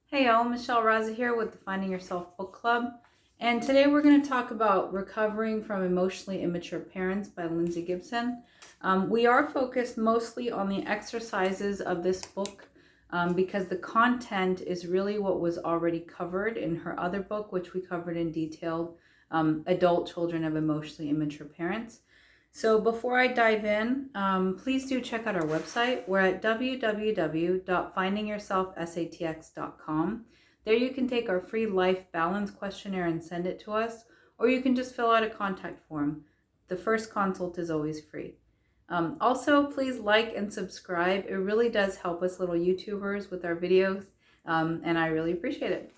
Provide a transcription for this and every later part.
Hey y'all, Michelle Raza here with the Finding Yourself Book Club. And today we're going to talk about Recovering from Emotionally Immature Parents by Lindsay Gibson. We are focused mostly on the exercises of this book because the content is really what was already covered in her other book, which we covered in detail, Adult Children of Emotionally Immature Parents. So before I dive in, please do check out our website. We're at www.findingyourselfsatx.com. There you can take our free life balance questionnaire and send it to us, or you can just fill out a contact form. The first consult is always free. Also, please like and subscribe. It really does help us little YouTubers with our videos, and I really appreciate it.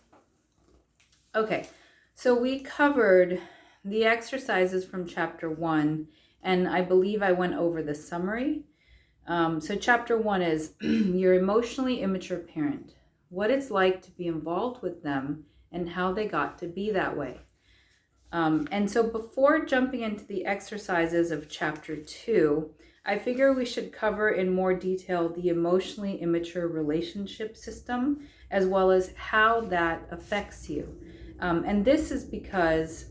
Okay, so we covered the exercises from chapter 1, and I believe I went over the summary. So chapter 1 is your emotionally immature parent, what it's like to be involved with them and how they got to be that way. And so before jumping into the exercises of chapter 2, I figure we should cover in more detail the emotionally immature relationship system, as well as how that affects you. And this is because,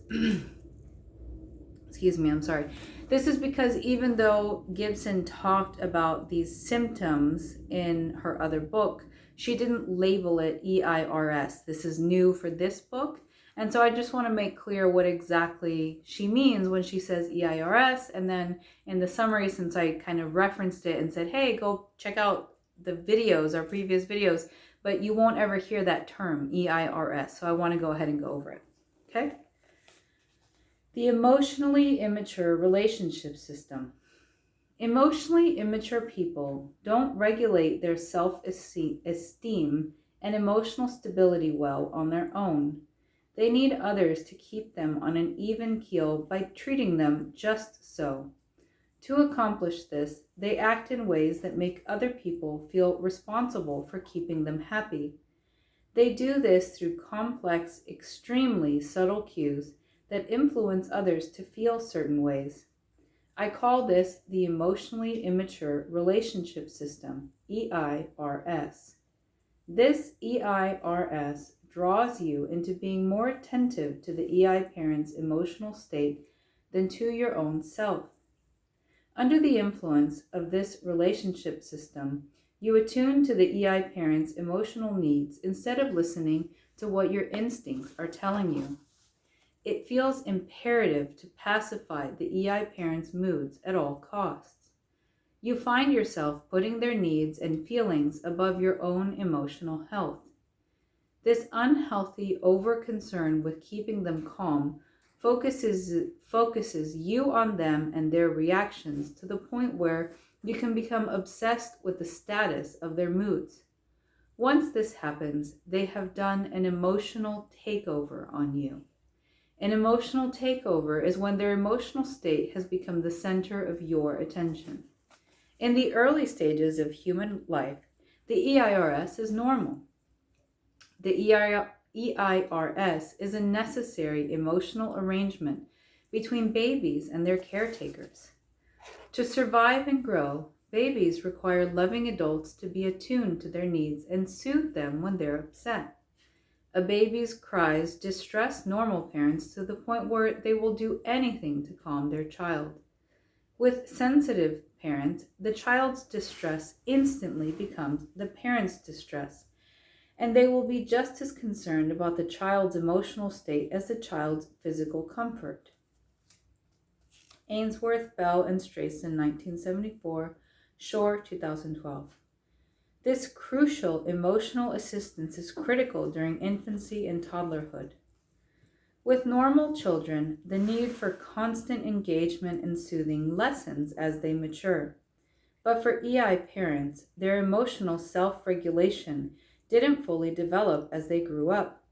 excuse me, I'm sorry. This is because even though Gibson talked about these symptoms in her other book, she didn't label it EIRS. This is new for this book. And so I just want to make clear what exactly she means when she says EIRS. And then in the summary, since I kind of referenced it and said, hey, go check out the videos, our previous videos, but you won't ever hear that term, EIRS. So I want to go ahead and go over it. Okay? The emotionally immature relationship system. Emotionally immature people don't regulate their self-esteem and emotional stability well on their own. They need others to keep them on an even keel by treating them just so. To accomplish this, they act in ways that make other people feel responsible for keeping them happy. They do this through complex, extremely subtle cues that influence others to feel certain ways. I call this the emotionally immature relationship system, EIRS. This EIRS draws you into being more attentive to the EI parent's emotional state than to your own self. Under the influence of this relationship system, you attune to the EI parent's emotional needs instead of listening to what your instincts are telling you. It feels imperative to pacify the EI parent's moods at all costs. You find yourself putting their needs and feelings above your own emotional health. This unhealthy over-concern with keeping them calm focuses you on them and their reactions to the point where you can become obsessed with the status of their moods. Once this happens, they have done an emotional takeover on you. An emotional takeover is when their emotional state has become the center of your attention. In the early stages of human life, the EIRS is normal. The EIRS is a necessary emotional arrangement between babies and their caretakers. To survive and grow, babies require loving adults to be attuned to their needs and soothe them when they're upset. A baby's cries distress normal parents to the point where they will do anything to calm their child. With sensitive parents, the child's distress instantly becomes the parent's distress, and they will be just as concerned about the child's emotional state as the child's physical comfort. Ainsworth, Bell, and Strayson, 1974, Shore, 2012. This crucial emotional assistance is critical during infancy and toddlerhood. With normal children, the need for constant engagement and soothing lessens as they mature. But for EI parents, their emotional self-regulation didn't fully develop as they grew up.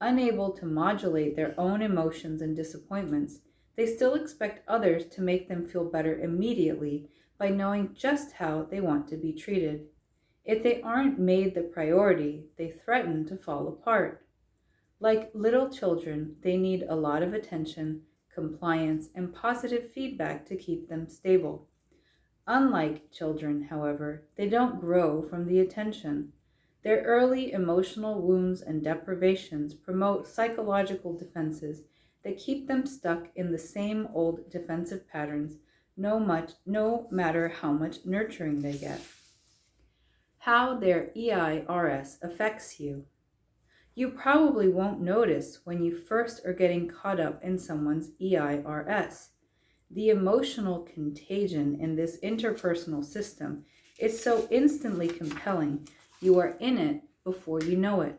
Unable to modulate their own emotions and disappointments, they still expect others to make them feel better immediately by knowing just how they want to be treated. If they aren't made the priority, they threaten to fall apart. Like little children, they need a lot of attention, compliance, and positive feedback to keep them stable. Unlike children, however, they don't grow from the attention. Their early emotional wounds and deprivations promote psychological defenses that keep them stuck in the same old defensive patterns no matter how much nurturing they get. How their EIRS affects you. You probably won't notice when you first are getting caught up in someone's EIRS. The emotional contagion in this interpersonal system is so instantly compelling, you are in it before you know it.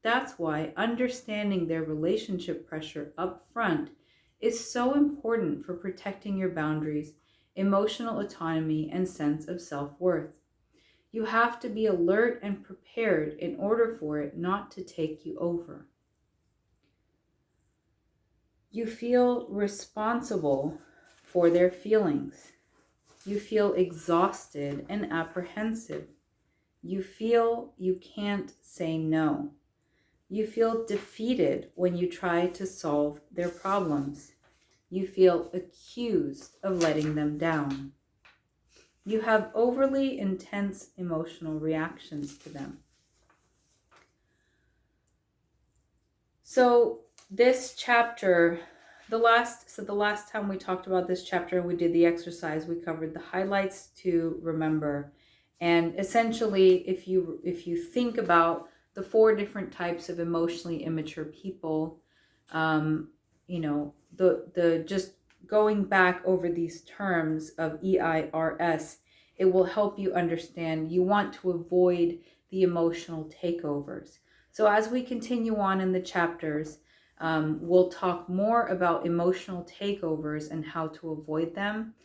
That's why understanding their relationship pressure up front is so important for protecting your boundaries, emotional autonomy, and sense of self-worth. You have to be alert and prepared in order for it not to take you over. You feel responsible for their feelings. You feel exhausted and apprehensive. You feel you can't say no. You feel defeated when you try to solve their problems. You feel accused of letting them down. You have overly intense emotional reactions to them. So this chapter, the last time we talked about this chapter and we did the exercise, we covered the highlights to remember. And essentially, if you think about the 4 different types of emotionally immature people, the just going back over these terms of EIRS, it will help you understand you want to avoid the emotional takeovers. So as we continue on in the chapters, we'll talk more about emotional takeovers and how to avoid them.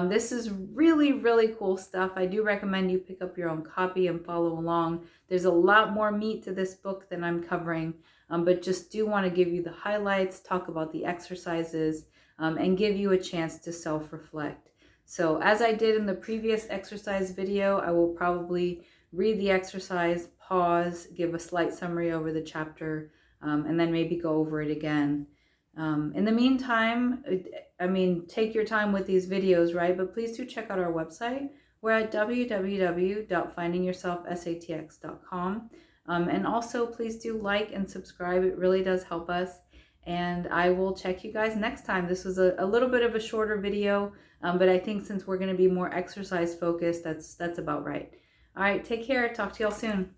This is really, really cool stuff. I do recommend you pick up your own copy and follow along. There's a lot more meat to this book than I'm covering, but just do want to give you the highlights, talk about the exercises, and give you a chance to self-reflect. So as I did in the previous exercise video, I will probably read the exercise, pause, give a slight summary over the chapter, and then maybe go over it again. In the meantime, take your time with these videos, right? But please do check out our website. We're at www.findingyourselfsatx.com. And also please do like and subscribe. It really does help us. And I will check you guys next time. This was a little bit of a shorter video, but I think since we're going to be more exercise focused, that's about right. All right, take care. Talk to y'all soon.